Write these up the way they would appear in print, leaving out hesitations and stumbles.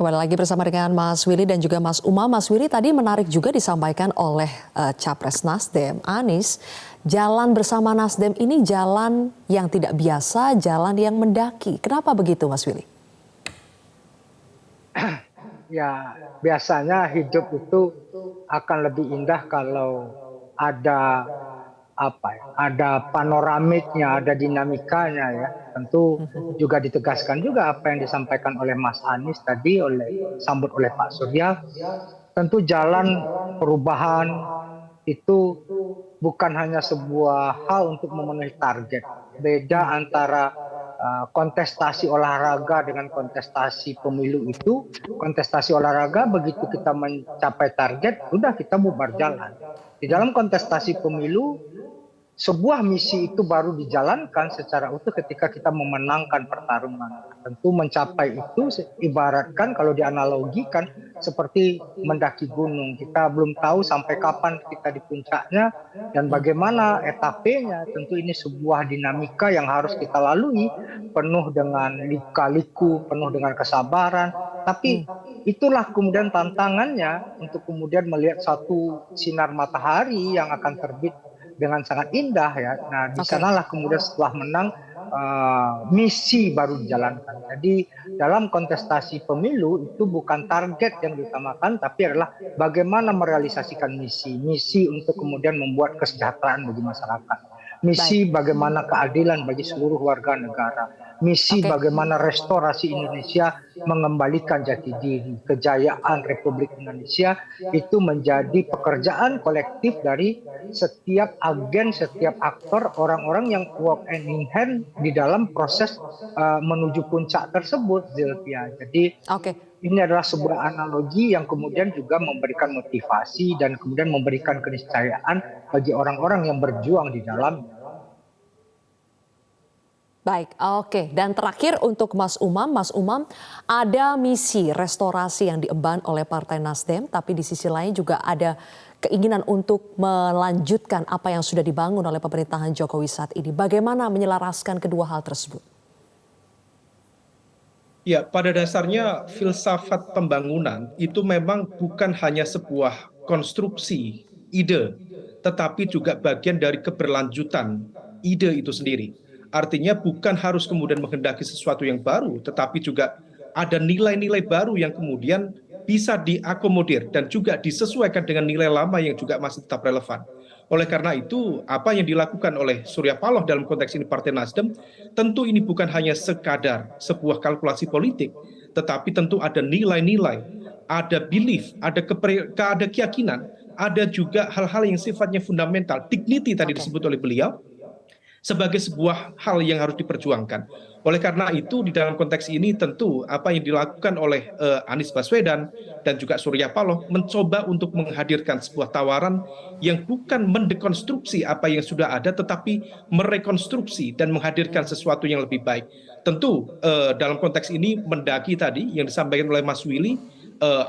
Kembali lagi bersama dengan Mas Willy dan juga Mas Umam. Mas Willy, tadi menarik juga disampaikan oleh Capres Nasdem, Anies. Jalan bersama Nasdem ini jalan yang tidak biasa, jalan yang mendaki. Kenapa begitu, Mas Willy? Ya, biasanya hidup itu akan lebih indah kalau ada ada panoramiknya, ada dinamikanya ya. Tentu juga ditegaskan juga apa yang disampaikan oleh Mas Anies tadi sambut oleh Pak Surya. Tentu jalan perubahan itu bukan hanya sebuah hal untuk memenuhi target. Beda antara kontestasi olahraga dengan kontestasi pemilu itu. Kontestasi olahraga begitu kita mencapai target, sudah kita bubar jalan. Di dalam kontestasi pemilu, sebuah misi itu baru dijalankan secara utuh ketika kita memenangkan pertarungan. Tentu mencapai itu ibaratkan kalau dianalogikan seperti mendaki gunung. Kita belum tahu sampai kapan kita di puncaknya dan bagaimana etapenya. Tentu ini sebuah dinamika yang harus kita lalui penuh dengan lika-liku, penuh dengan kesabaran. Tapi itulah kemudian tantangannya untuk kemudian melihat satu sinar matahari yang akan terbit dengan sangat indah ya. Nah, di sanalah kemudian setelah menang misi baru dijalankan. Jadi dalam kontestasi pemilu itu bukan target yang diutamakan, tapi adalah bagaimana merealisasikan misi untuk kemudian membuat kesejahteraan bagi masyarakat. Misi bagaimana keadilan bagi seluruh warga negara. Misi bagaimana restorasi Indonesia mengembalikan jati diri, kejayaan Republik Indonesia itu menjadi pekerjaan kolektif dari setiap agen, setiap aktor, orang-orang yang work hand in hand di dalam proses menuju puncak tersebut, Zilvia. Jadi ini adalah sebuah analogi yang kemudian juga memberikan motivasi dan kemudian memberikan keniscayaan bagi orang-orang yang berjuang di dalam. Baik, Dan terakhir untuk Mas Umam, ada misi restorasi yang diemban oleh Partai Nasdem, tapi di sisi lain juga ada keinginan untuk melanjutkan apa yang sudah dibangun oleh pemerintahan Jokowi saat ini. Bagaimana menyelaraskan kedua hal tersebut? Ya, pada dasarnya filsafat pembangunan itu memang bukan hanya sebuah konstruksi ide, tetapi juga bagian dari keberlanjutan ide itu sendiri. Artinya bukan harus kemudian menghendaki sesuatu yang baru, tetapi juga ada nilai-nilai baru yang kemudian bisa diakomodir dan juga disesuaikan dengan nilai lama yang juga masih tetap relevan. Oleh karena itu, apa yang dilakukan oleh Surya Paloh dalam konteks ini Partai Nasdem, tentu ini bukan hanya sekadar sebuah kalkulasi politik, tetapi tentu ada nilai-nilai, ada belief, ada keyakinan, ada juga hal-hal yang sifatnya fundamental, dignity tadi disebut oleh beliau, sebagai sebuah hal yang harus diperjuangkan. Oleh karena itu di dalam konteks ini tentu apa yang dilakukan oleh Anies Baswedan dan juga Surya Paloh mencoba untuk menghadirkan sebuah tawaran yang bukan mendekonstruksi apa yang sudah ada tetapi merekonstruksi dan menghadirkan sesuatu yang lebih baik. Tentu dalam konteks ini mendaki tadi yang disampaikan oleh Mas Willy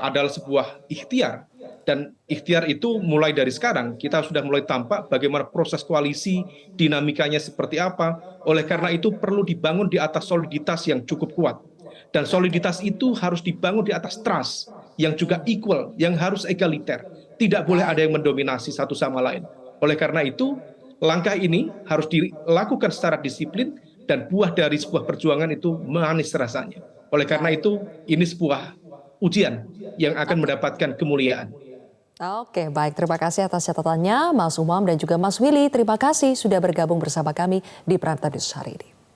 adalah sebuah ikhtiar. Dan ikhtiar itu mulai dari sekarang, kita sudah mulai tampak bagaimana proses koalisi, dinamikanya seperti apa. Oleh karena itu perlu dibangun di atas soliditas yang cukup kuat. Dan soliditas itu harus dibangun di atas trust yang juga equal, yang harus egaliter. Tidak boleh ada yang mendominasi satu sama lain. Oleh karena itu, langkah ini harus dilakukan secara disiplin dan buah dari sebuah perjuangan itu manis rasanya. Oleh karena itu, ini sebuah ujian yang akan mendapatkan kemuliaan. Baik. Terima kasih atas catatannya Mas Umam dan juga Mas Willy. Terima kasih sudah bergabung bersama kami di Prime Time News hari ini.